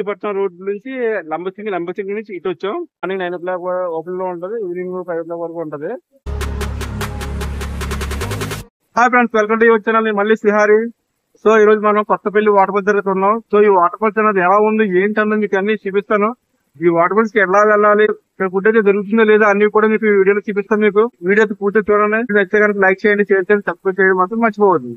Narsipatnam road నుంచి లంబసింగి నుంచి ఇటు వచ్చాం. మార్నింగ్ 9 o'clock ఓపెన్ లో ఉంటది, ఈవినింగ్ 5 o'clock వరకు ఉంటది. Hi friends, welcome to your channel. నేను మళ్ళీ శ్రీహారి. సో ఈ రోజు మనం కొత్తపల్లి వాటర్ ఫాల్స్ జరుగుతున్నాం. సో ఈ వాటర్ ఫాల్స్ అనేది ఎలా ఉంది ఏంటన్నది మీకు అన్ని చూపిస్తాను. ఈ వాటర్ ఫాల్స్ కి ఎలా వెళ్ళాలి, ఇక్కడ ఫుడ్ అయితే దొరుకుతుందో లేదా అన్ని కూడా మీకు వీడియోలో చూపిస్తాను. మీకు వీడియో పూర్తి చూడండి. నచ్చితే కనుక లైక్ చేయండి, షేర్ చేయండి, సబ్స్క్రైబ్ చేయడం మాత్రం మర్చిపోవద్దు.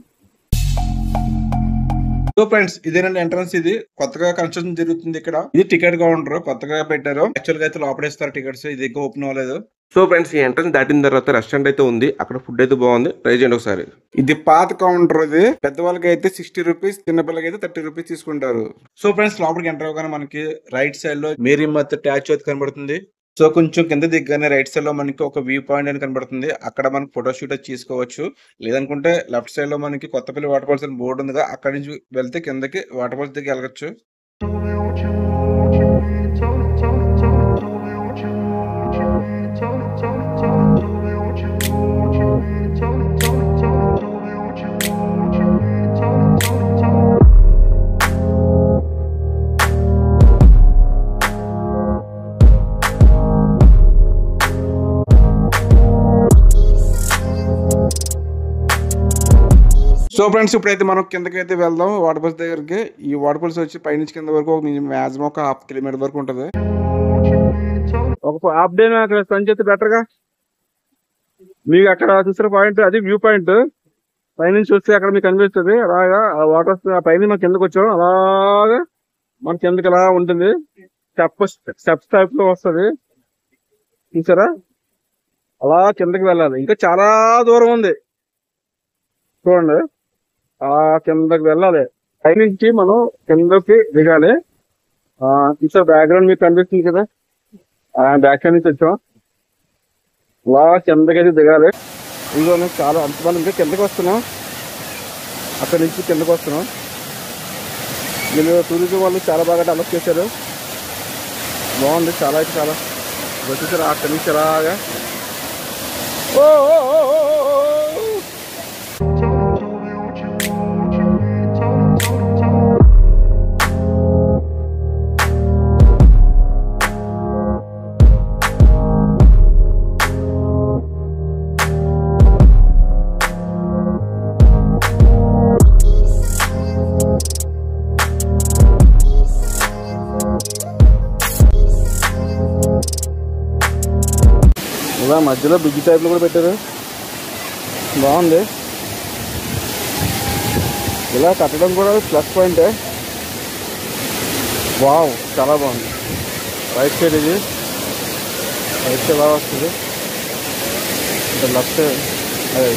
సో ఫ్రెండ్స్, ఇదేనండి ఎంట్రన్స్. ఇది కొత్తగా కన్స్ట్రక్షన్ జరుగుతుంది. ఇక్కడ ఇది టికెట్ కౌంటర్ కొత్తగా పెట్టారు. యాక్చువల్ గా అయితే లోపడేస్తారు టికెట్స్, ఇది ఇంకా ఓపెన్ అవ్వలేదు. సో ఫ్రెండ్స్, ఈ ఎంట్రన్స్ దాటిన తర్వాత రెస్టారెంట్ అయితే ఉంది. అక్కడ ఫుడ్ అయితే బాగుంది, ట్రై చేయండి ఒకసారి. ఇది పాత కౌంటర్. ఇది పెద్దవాళ్ళకి అయితే 60 రూపీస్, చిన్నపిల్లలకి అయితే 30 రూపీస్ తీసుకుంటారు. సో ఫ్రెండ్స్, లోపలికి ఎంటర్ అవ్వగానే మనకి రైట్ సైడ్ లో మేరీ మత్ స్టాచ్యూ అయితే కనబడుతుంది. సో కొంచెం కింద దిగ్గానే రైట్ సైడ్ లో మనకి ఒక వ్యూ పాయింట్ అని కనబడుతుంది. అక్కడ మనకి ఫోటో షూట్ అయితే తీసుకోవచ్చు. లేదనుకుంటే లెఫ్ట్ సైడ్ లో మనకి కొత్తపల్లి వాటర్ ఫాల్స్ అని బోర్డు ఉంది. అక్కడ నుంచి వెళ్తే కిందకి వాటర్ ఫాల్స్ దగ్గర వెళ్ళవచ్చు. సో ఫ్రెండ్స్, ఇప్పుడైతే మనం కిందకైతే వెళ్దాం వాటర్ ఫాల్స్ దగ్గరికి. ఈ వాటర్ ఫాల్స్ వచ్చి పైనుంచి కింద వరకు మాక్సిమం ఒక 1/2 కిలోమీటర్ వరకు ఉంటది. ఒక హాఫ్ డే అక్కడ స్పెండ్ చేస్తే బెటర్ గా. మీకు అక్కడ చూసిన పాయింట్ అది వ్యూ పాయింట్. పైనుంచి వస్తే అక్కడ మీకు కనిపిస్తుంది. అలాగా ఆ వాటర్ ఆ పైన మనం కిందకి వచ్చాం. అలాగా మన కిందకి అలా ఉంటుంది. స్టెప్స్ టైప్ లో వస్తుంది, చూసారా? అలా కిందకి వెళ్ళాలి. ఇంకా చాలా దూరం ఉంది చూడండి. అలా కిందకి వెళ్ళాలి. పైనుంచి మనం కిందకి దిగాలి. ఇంకా బ్యాక్గ్రౌండ్ మీకు కనిపిస్తుంది కదా, బ్యాక్ సైడ్ నుంచి వచ్చాం. అలా కిందకైతే దిగాలి. ఇంకో చాలా అంతమంది ఇంకా కిందకి వస్తున్నాం. అక్కడి నుంచి కిందకి వస్తున్నాం. వీళ్ళు టూరిజం వాళ్ళు చాలా బాగా డెవలప్ చేశారు. బాగుంది చాలా, అయితే చాలా వచ్చేసారు. అక్కడి నుంచి అలాగా మధ్యలో బ్రిడ్జ్ టైప్ లో కూడా పెట్టారు. బాగుంది. ఇలా కట్టడం కూడా ప్లస్ పాయింటే. వావ్, చాలా బాగుంది. రైట్ సైడ్ ఇది, రైట్ సైడ్ బాగా వస్తుంది. లెఫ్ట్ సైడ్ అదే.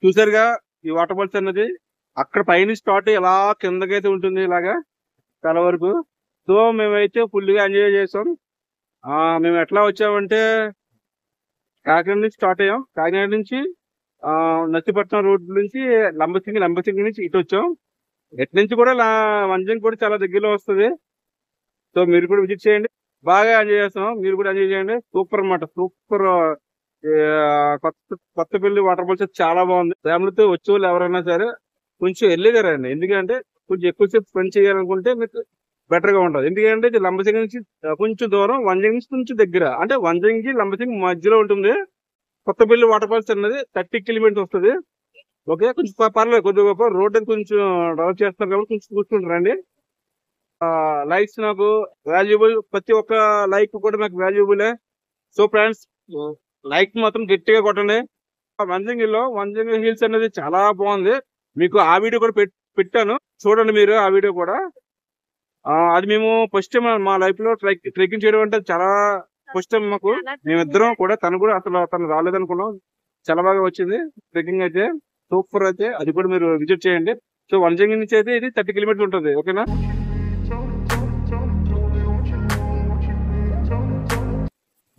చూసారుగా ఈ వాటర్ ఫాల్స్ అన్నది అక్కడ పైన స్టార్ట్ ఎలా కిందకైతే ఉంటుంది ఇలాగా చాలా వరకు. సో మేమైతే ఫుల్ గా ఎంజాయ్ చేసాం. మేము ఎట్లా వచ్చామంటే కాకినాడ నుంచి స్టార్ట్ అయ్యాం. కాకినాడ నుంచి నర్సీపట్నం రోడ్ నుంచి లంబసింగి నుంచి ఇటు వచ్చాం. ఎటు నుంచి కూడా వంజంగి కూడా చాలా దగ్గరలో వస్తుంది. సో మీరు కూడా విజిట్ చేయండి, బాగా ఎంజాయ్ చేస్తున్నాం. మీరు కూడా ఎంజాయ్ చేయండి. సూపర్ అన్నమాట, సూపర్. కొత్తపల్లి వాటర్ ఫాల్స్ చాలా బాగుంది. ఫ్యామిలీతో వచ్చే వాళ్ళు ఎవరైనా సరే కొంచెం వెళ్ళేదారండి. ఎందుకంటే కొంచెం ఎక్కువసేపు స్పెండ్ చేయాలనుకుంటే మీకు బెటర్ గా ఉంటుంది. ఎందుకంటే ఇది లంబసింగి నుంచి కొంచెం దూరం, వంజంగి నుంచి కొంచెం దగ్గర, అంటే వంజంగి లంబసింగి మధ్యలో ఉంటుంది. కొత్తపల్లి వాటర్ ఫాల్స్ అన్నది 30 కిలోమీటర్స్ వస్తుంది. ఓకే, కొంచెం పర్లేదు, కొద్దిగా గొప్ప రోడ్ అది కొంచెం డెవలప్ చేస్తున్నారు కాబట్టి కొంచెం కూర్చుంటారండి. లైక్స్ నాకు వాల్యుబుల్, ప్రతి ఒక్క లైక్ కూడా నాకు వాల్యుబులే. సో ఫ్రెండ్స్, లైక్ మాత్రం గట్టిగా కొట్టండి. వంజంగి హిల్స్ అనేది చాలా బాగుంది. మీకు ఆ వీడియో కూడా పెట్టాను, చూడండి మీరు ఆ వీడియో కూడా. అది మేము ఫస్ట్ టైం మా లైఫ్ లో ట్రెక్కింగ్ చేయడం అంటే చాలా ఫస్ట్ టైం మాకు. మేమిద్దరం కూడా, తను రాలేదనుకున్నాం. చాలా బాగా వచ్చింది ట్రెక్కింగ్ అయితే, సూపర్. అయితే అది కూడా మీరు విజిట్ చేయండి. సో వంజంగి నుంచి అయితే ఇది 30 కిలోమీటర్స్ ఉంటుంది. ఓకేనా?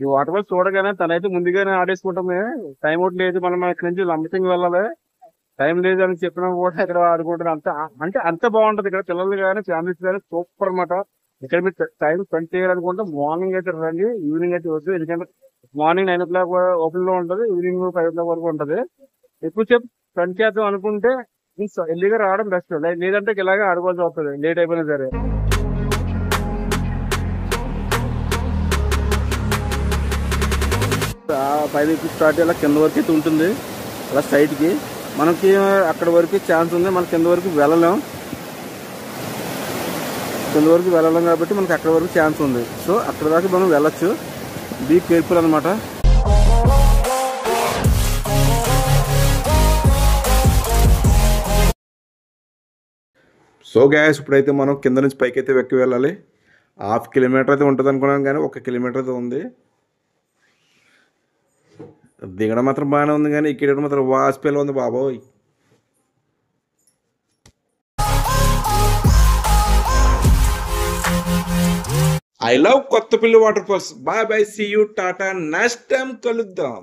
ఈ వాటర్ ఫాల్స్ చూడగానే తనైతే ముందుగానే ఆడేసుకుంటామే, టైం అవుట్ లేదు, మనం ఇక్కడ నుంచి లంబసింగి వెళ్ళాలి, టైం లేదు అని చెప్పినా కూడా ఇక్కడ ఆడుకుంటారు. అంటే అంత బాగుంటది ఇక్కడ, పిల్లలు కానీ ఫ్యామిలీస్ కానీ సూపర్ అన్నమాట. ఇక్కడ మీరు టైం స్పెండ్ చేయాలనుకుంటే మార్నింగ్ అయితే రండి, ఈవినింగ్ అయితే వద్దు. ఎందుకంటే మార్నింగ్ 9 o'clock ఓపెన్ లో ఉంటుంది, ఈవినింగ్ 5 o'clock వరకు ఉంటది. ఎక్కువసేపు స్పెండ్ చేద్దాం అనుకుంటే ఎల్లీగా రావడం బెస్ట్, లేదంటే ఇలాగే ఆడుకోవాల్సి వస్తుంది లేట్ అయిపోయినా సరే. పైన స్టార్ట్ అలా కింద వరకు అయితే ఉంటుంది, అలా సైడ్ కి. మనకి అక్కడ వరకు ఛాన్స్ ఉంది, మన కింద వరకు వెళ్ళలేం. కాబట్టి మనకి అక్కడ వరకు ఛాన్స్ ఉంది. సో అక్కడ దాకా మనం వెళ్ళొచ్చు. బీ కేర్ఫుల్ అనమాట. సో గ్యాస్, ఇప్పుడైతే మనం కింద నుంచి పైకి అయితే వెక్కి వెళ్ళాలి. 1/2 కిలోమీటర్ అయితే ఉంటుంది అనుకున్నాం, కానీ 1 కిలోమీటర్ అయితే ఉంది. దిగడం మాత్రం బాగానే ఉంది, కానీ ఇక్కడ మాత్రం వాసిపేలో ఉంది బాబోయ్. I love Kothapalli waterfalls. Bye bye, see you, tata, next time కలుద్దాం.